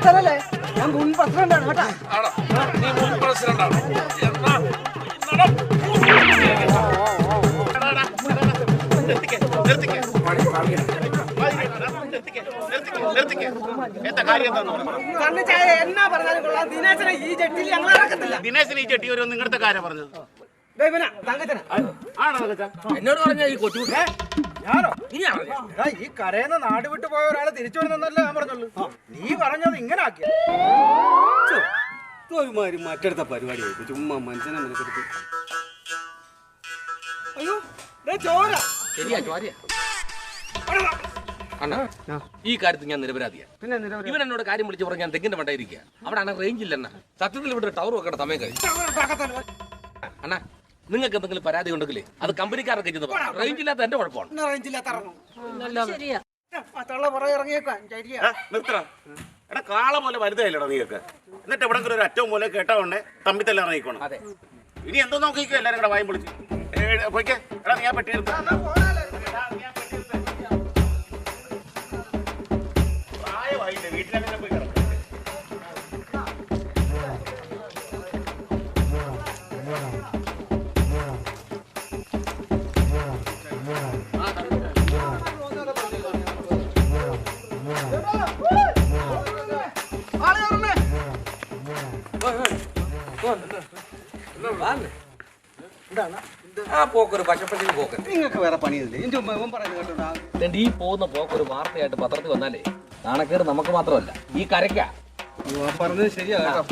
സ്ഥലല്ലേ? ഞാൻ മുൻ പ്രസിഡന്റാണ് കേട്ടാ. നീ മുൻ പ്രസിഡന്റാണ്. എന്നാ പറഞ്ഞാലും കൊള്ളാം. ദിനേശനെ ഈ ജെട്ടിയിൽ ഞങ്ങൾ ഇറക്കത്തില്ല. ദിനേശന് ഈ ചെട്ടി ഒരു നിങ്ങളുടെ കാര്യം പറഞ്ഞത് എന്നോട് പറഞ്ഞ ഈ കൊച്ചു ഞാനോ ഈ കരയുന്ന നാട് വിട്ടു പോയ ഒരാളെ തിരിച്ചു വരുന്നല്ലേ ഞാൻ പറഞ്ഞുള്ളൂ. നീ പറഞ്ഞത് ഇങ്ങനെ ആക്കിയ ഒരുമാതിരി മറ്റടുത്ത പരിപാടി ചുമ്മാ മനുഷ്യനെ മനസ്സിലാക്കി. അയ്യോ ചോര. ശരിയാ ചോരയാ. അണ്ണാ ഈ കാര്യത്തിൽ ഞാൻ നിരപരാധിയാണ്. ഇവൻ എന്നോട് കാര്യം വിളിച്ചു പറഞ്ഞാൽ ഞാൻ തെങ്ങിന്റെ മണ്ടായിരിക്കുക. അവിടെ ആണെങ്കിൽ റേഞ്ച് ഇല്ലെന്നാ. സത്യത്തിൽ ഇവിടെ ടവർ വെക്കേണ്ട സമയം കഴിഞ്ഞു. അണ്ണാ നിങ്ങൾക്ക് എന്തെങ്കിലും പരാതി ഉണ്ടെങ്കിലേ അത് കമ്പനിക്കാരൊക്കെ ചെന്ന് റേഞ്ച് ഇല്ലാത്ത എന്റെ കുഴപ്പമാണ്. എടാ കാള പോലെ വലുതായില്ലടാ നീയൊക്കെ. എന്നിട്ട് എവിടെങ്കിലും ഒരു അറ്റവും പോലെ കേട്ടാ ഉണ്ടേ തമ്മിത്തല്ല ഇറങ്ങിക്കോണം. ഇനി എന്തോ നോക്കിക്കോ എല്ലാരും കൂടെ വായും പൊളിച്ച് പോയിക്കേ. എടാ നീ ആ പെട്ടി എടുത്ത് പ്രായമായില്ലേ വീട്ടിലെങ്ങനെ പോയി കിടക്കും. ആ പോക്കൊരു പശപ്പശിന് പോക്ക്. നിങ്ങൾക്ക് വേറെ പണിയില്ലേ? എന്റെ പറയുന്നത് കേട്ടോ. ഈ പോകുന്ന പോക്കൊരു വാർത്തയായിട്ട് പത്രത്തിൽ വന്നാലേ നാണക്കേട് നമുക്ക് മാത്രമല്ല ഈ കരയ്ക്ക. പറഞ്ഞത് ശരിയാ കേട്ടോ.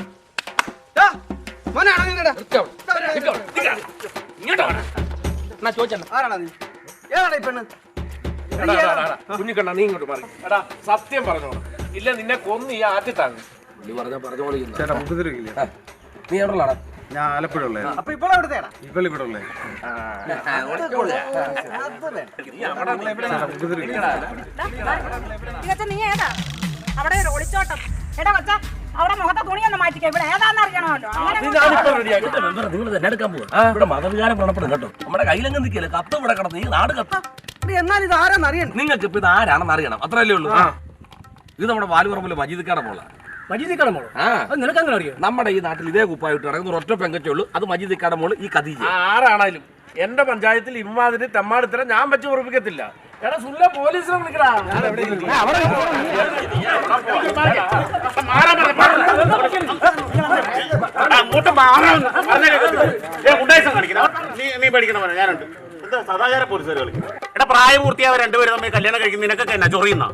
കുഞ്ഞിക്കണ്ണ നീ ഇങ്ങോട്ട് മാറി. എടാ സത്യം പറഞ്ഞോളൂ, ഇല്ല നിന്നെ കൊന്ന് ഈ ആറ്റിത്താങ്ങ്. നീ പറഞ്ഞോളൂ. നീ എവിടെയുള്ളടാ? ഞാൻ ആലപ്പുഴ ഉള്ളേ. അപ്പൊ ഇപ്പോൾ എവിടുത്തെയാ? ഇവിടെ ഉള്ളേ. നീ ഏതാ അവിടെ ഒളിച്ചോട്ടം? എടാ കൊച്ച അവിടെ മുഖത്തെ തുണിയൊന്നും മാറ്റിക്ക. ഇവിടെ ഏതാന്ന് അറിയണമല്ലോ. നിങ്ങൾ തന്നെ എടുക്കാൻ പോകും. ഇവിടെ മതവികാരം പ്രണപ്പെടും കേട്ടോ. നമ്മുടെ കയ്യിലെങ്ങും നിൽക്കില്ല. കത്ത് ഇവിടെ കിടന്ന് ഈ നാട് കത്ത്. എന്നാൽ ഇത് ആരാന്ന് അറിയണം. നിങ്ങൾക്ക് ഇപ്പൊ ഇത് ആരാണെന്ന് അറിയണം. അത്രയല്ലേ ഉള്ളൂ. ഇത് നമ്മുടെ വാലുപറമ്പിലെ മജീദിക്കാടെ മോളാ. നമ്മുടെ ഈ നാട്ടിൽ ഇതേ കുപ്പായിട്ട് ഇറങ്ങുന്ന ഒറ്റ പെങ്കച്ചേ ഉള്ളൂ. അത് മജീദിക്കാടെ മോള് ഈ ഖദീജ. ആരാണേലും എന്റെ പഞ്ചായത്തിൽ ഇമ്മാതിരി തെമ്മാടിത്തരം ഞാൻ വെച്ച് ഉറപ്പിക്കത്തില്ല. എടാ സുല്ല പോലീസിനെ വിളിക്കടാ. നീ പഠിക്കണം ഞാനുണ്ട്. സദാചാര പോലീസുകാർ കളിക്കും. എടാ പ്രായപൂർത്തിയായ രണ്ടുപേരും തമ്മിൽ കല്യാണം കഴിക്കുന്ന നിനക്കൊക്കെ എന്നാ ചൊറിയുന്ന